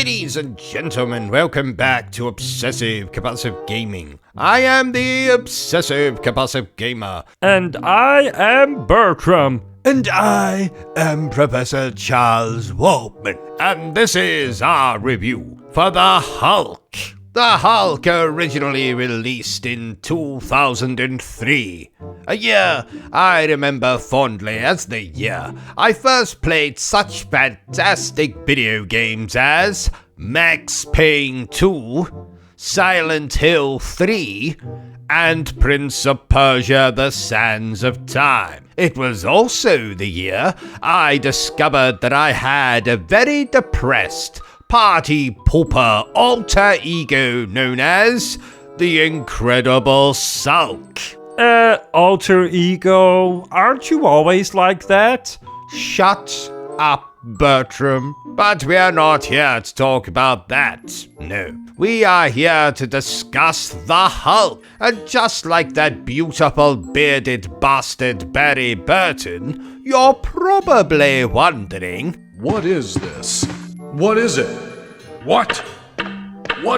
Ladies and gentlemen, welcome back to Obsessive Compulsive Gaming. I am the Obsessive Compulsive Gamer. And I am Bertrum. And I am Professor Charles Waltman. And this is our review for The Hulk. The Hulk originally released in 2003. A year I remember fondly as the year I first played such fantastic video games as Max Payne 2, Silent Hill 3, and Prince of Persia: The Sands of Time. It was also the year I discovered that I had a very depressed party pooper alter ego known as the Incredible Sulk. Alter ego, aren't you always like that? Shut up, Bertram. But we are not here to talk about that. No, we are here to discuss the Hulk. And just like that beautiful bearded bastard Barry Burton, you're probably wondering, what is this? What is it? What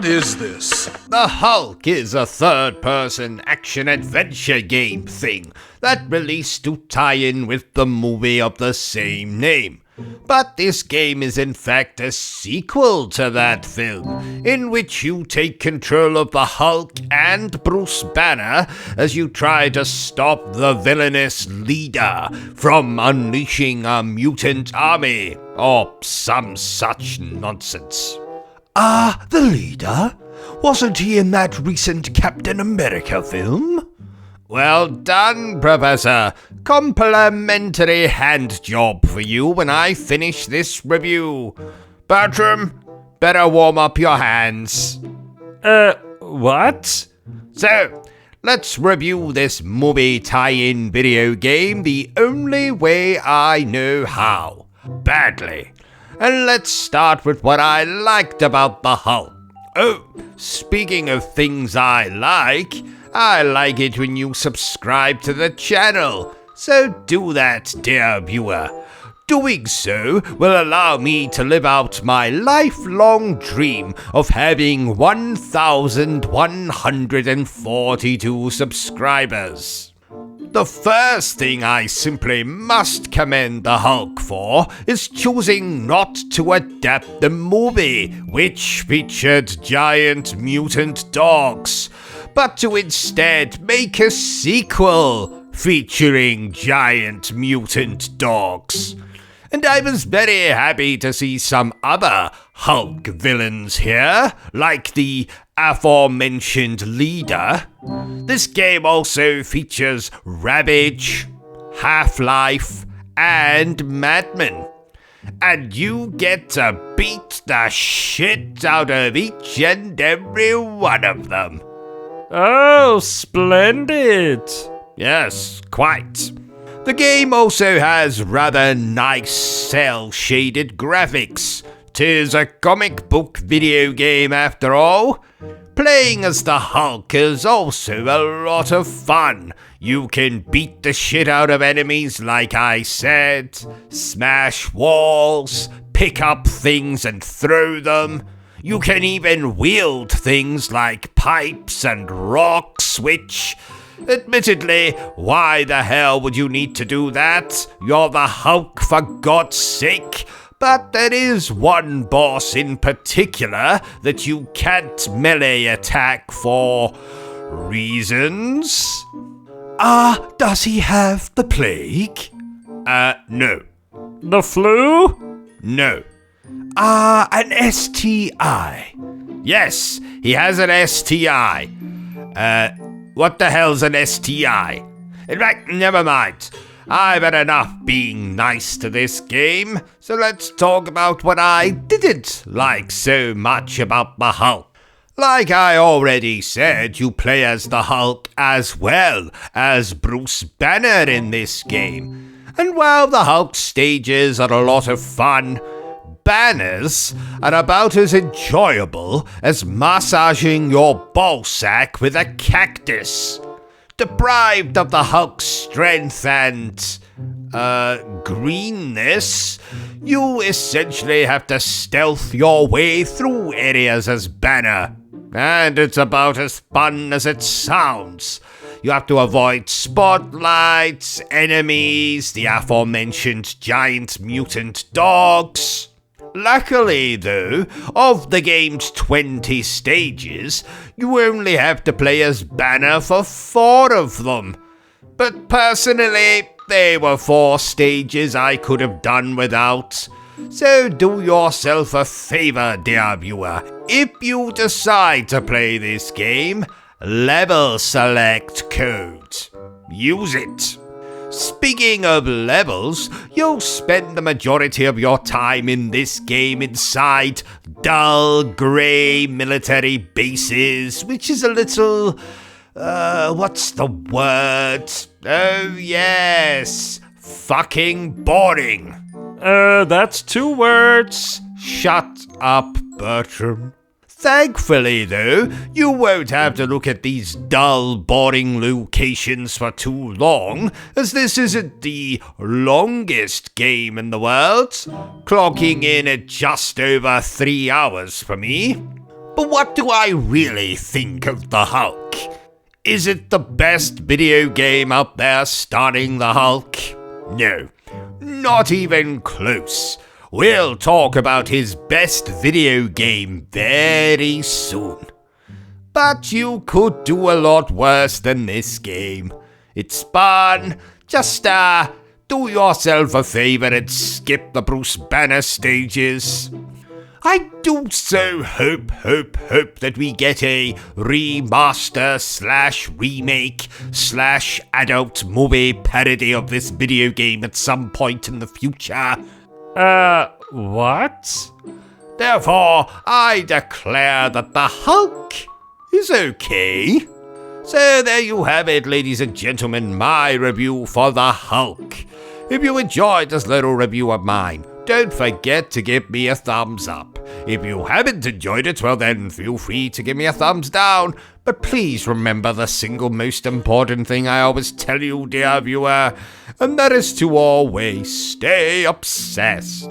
is this? The Hulk is a third-person action-adventure game thing that released to tie in with the movie of the same name. But this game is in fact a sequel to that film, in which you take control of the Hulk and Bruce Banner as you try to stop the villainous leader from unleashing a mutant army, or some such nonsense. The leader? Wasn't he in that recent Captain America film? Well done, Professor. Complimentary hand job for you when I finish this review. Bertram, better warm up your hands. What? So, let's review this movie tie-in video game the only way I know how. Badly. And let's start with what I liked about the Hulk. Oh, speaking of things I like it when you subscribe to the channel. So do that, dear viewer. Doing so will allow me to live out my lifelong dream of having 1,142 subscribers. The first thing I simply must commend the Hulk for is choosing not to adapt the movie, which featured giant mutant dogs, but to instead make a sequel featuring giant mutant dogs. And I was very happy to see some other Hulk villains here, like the aforementioned leader. This game also features Ravage, Half-Life, and Madman. And you get to beat the shit out of each and every one of them. Oh, splendid. Yes, quite. The game also has rather nice cel-shaded graphics. 'Tis a comic book video game after all. Playing as the Hulk is also a lot of fun. You can beat the shit out of enemies like I said, smash walls, pick up things and throw them. You can even wield things like pipes and rocks, which, admittedly, why the hell would you need to do that? You're the Hulk, for God's sake. But there is one boss in particular that you can't melee attack for reasons. Does he have the plague? No. The flu? No. An STI. Yes, he has an STI. What the hell's an STI? In fact, never mind. I've had enough being nice to this game, so let's talk about what I didn't like so much about the Hulk. Like I already said, you play as the Hulk as well as Bruce Banner in this game. And while the Hulk stages are a lot of fun, Banners are about as enjoyable as massaging your ballsack with a cactus. Deprived of the Hulk's strength and greenness, you essentially have to stealth your way through areas as Banner. And it's about as fun as it sounds. You have to avoid spotlights, enemies, the aforementioned giant mutant dogs. Luckily, though, of the game's 20 stages, you only have to play as Banner for 4 of them. But personally, there were 4 stages I could have done without. So do yourself a favor, dear viewer. If you decide to play this game, level select code. Use it. Speaking of levels, you'll spend the majority of your time in this game inside dull grey military bases, which is a little... what's the word? Oh yes, fucking boring. That's 2 words. Shut up, Bertram. Thankfully, though, you won't have to look at these dull, boring locations for too long, as this isn't the longest game in the world, clocking in at just over 3 hours for me. But what do I really think of the Hulk? Is it the best video game out there starring the Hulk? No, not even close. We'll talk about his best video game very soon. But you could do a lot worse than this game. It's fun. Just, do yourself a favor and skip the Bruce Banner stages. I do so hope that we get a remaster/remake/adult movie parody of this video game at some point in the future. What? Therefore, I declare that the Hulk is okay. So there you have it, ladies and gentlemen, my review for the Hulk. If you enjoyed this little review of mine, don't forget to give me a thumbs up. If you haven't enjoyed it, well then feel free to give me a thumbs down. But please remember the single most important thing I always tell you, dear viewer, and that is to always stay obsessed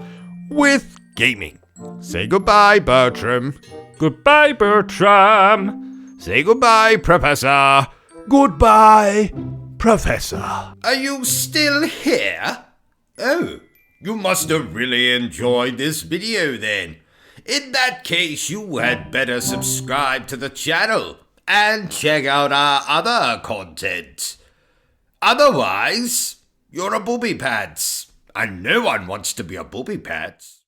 with gaming. Say goodbye, Bertram. Goodbye, Bertram. Say goodbye, Professor. Goodbye, Professor. Are you still here? Oh, you must have really enjoyed this video then. In that case, you had better subscribe to the channel and check out our other content. Otherwise, you're a booby pants, and no one wants to be a booby pants.